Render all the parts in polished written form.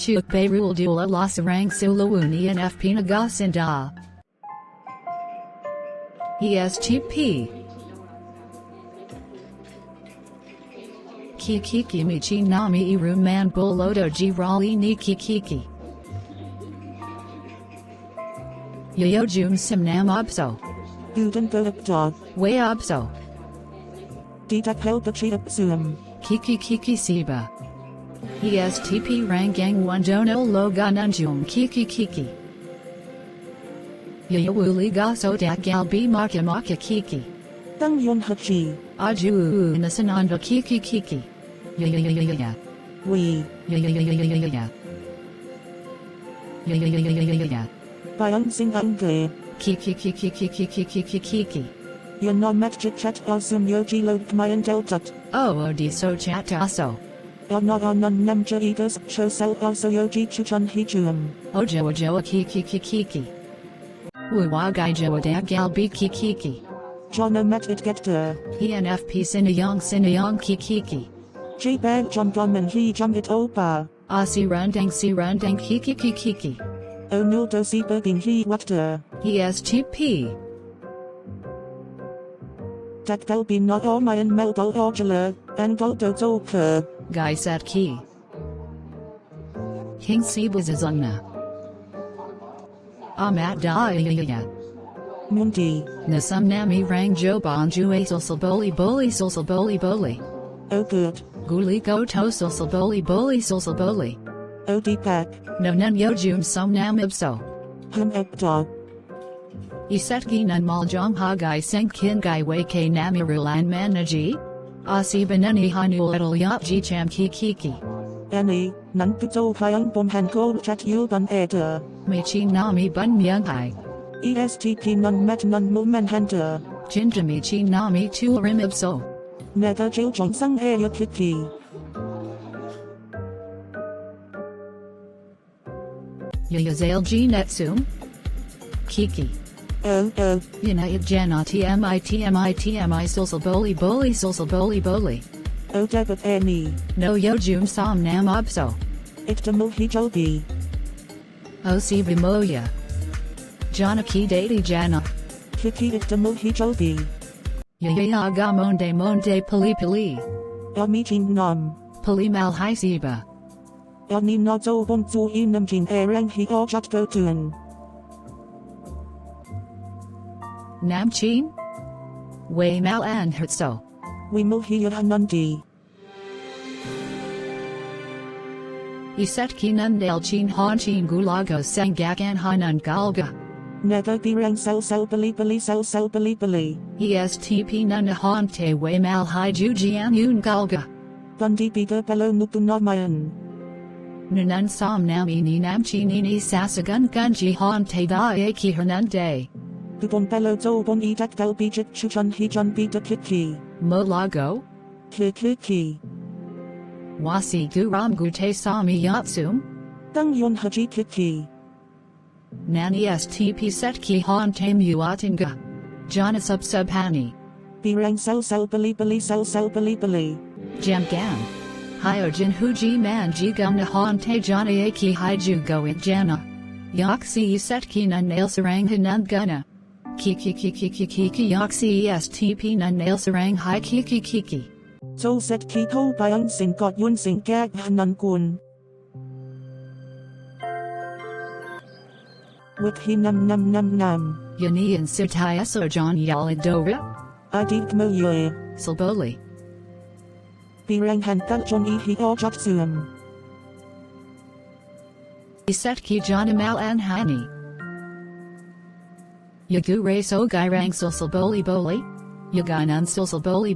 Chuk Beirul Dula Lasarang Sulawuni Enfp Nagasinda Estp Kikiki Michi Nami Iruman Bolodo Jirali Ni Kikiki Yoyojum Simnam Obso Uden Dog Way Obso Didak Helbachi Upsuum Kiki Siba Estp Rangang Wandono Loganunjum Kiki Yoyowuli Gaso Galbi Maka Kiki Dang Yun Hachi Aju Nasananda Kiki Ya We Ya Bayang Sing Angge Kiki Yon no met chit chat asum yoji log mayan deltat Oh di so chat aso no non nemja eaters show sel also yoji chuchan hichuum Ojo Kiki Wuwagai Joa Galbi Kiki John met it get der Enfp Sinayong Kiki J bag John Gunman he jump it opa Si Rundang Kiki O nuldo si berging he what der Estp Dat del be not all mayan meldol orgula and goldo zoker Guy Sat Ki King Sibazazungna Amat Daya Mundi Nasum Nami Rang Joban Jue Sulsaboli Boli O good Guli Go To Sulsaboli Boli O deepak No Nun Yojum Sum Nam Ibso dog Isetgi Nun Maljong Hagai Seng Kin Gai Wei Namirulan Manaji Asi Benani Hanul Edel Yapji Cham Kiki Annie nan puto flying bom han gold chat yulban eder Michi Nami Bun Myung Hai Estp non met non mulmen hunter Jinjamichi Nami Tulrim Ibso Nether Jill Johnson Aya Kiki Yayazale G Netsum Kiki United Jana TMI Sulsaboli Boli O debit Annie No Yojum Sam Nam Obso Iktamul Hijobi Osi Vimoya Janaki Dati Jana Kiki Iktamul Hijobi Yayaga Monde Pili Meeting Nom Pili Malhaisiba Ni nodzo bonzu inamjin erang hi ojat gotuen Namchin Way Mal An Hertso We mul hi hanundi Isetki Nundel Chin Hanchin Gulago Sangakan Hanan Galga Never be rang sel bali Estp Nuna Hante Way Mal Hai Jujian Yun Galga Bundi biga bello nupunamayan Nunan Sam Nami Ni Namchi Nini Sasagun Gunji Hante Daeki Hernande Bubon bello zo bon edak del bijit chuchan hijan bida kiki Molago Kiki Wasi Guram Gute Sami Yatsum Dang yon haji kiki Nani Estp Setki Hante Muatinga Jana Subhani Be rang sel bali Jamgan Hyojin Huji Man Jigum Nahante Jana Eki Haiju Goit Jana Yaksi Setki Nun Nail Sarang Hanund Guna Kiki Yaksi Estp Nun Nail Sarang Hai Kiki So set ki ho bayang sing got yun sing gag hanan kun With hi nam Yani and Sitaya Sojan Yaladora Adik mo ye Silboli Birang han daljon hi ojat suam Isetki Jana Mal An Hani Yagu Ray So Gairang Silboli Yaganan Silboli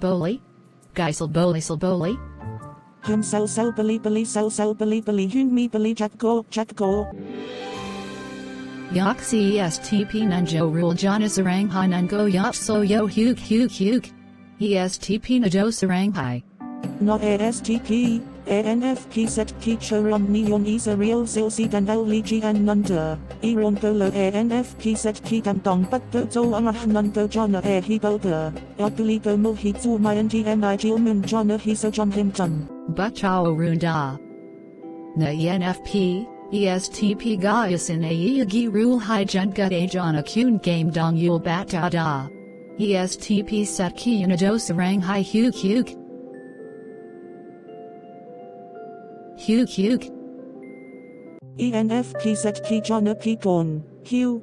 Silboli Hum sel bali hun mi bali chat go Yaksi Estp Nunjo Rule Jana Sarang Hanan Go Yap So Yo Huk Estp Nado Sarang Hai No Estp Enfp set ki choram neon isa real silsi dan lg and nunda Iron bolo Enfp set ki dong but zo nunda jana hi boga Abuli go mo hi zu mayan gmi jilmun jana hi so john him jum Bachao Runda Na Enfp, Estp Gaiasin Aegi Rule Hai Jungut Ajana Kun Game Dong Yul Bata Da. Estp Satki Unadosarang Hai Huk Huk. Huk Huk. Enfp set ki jana ki kon, Q.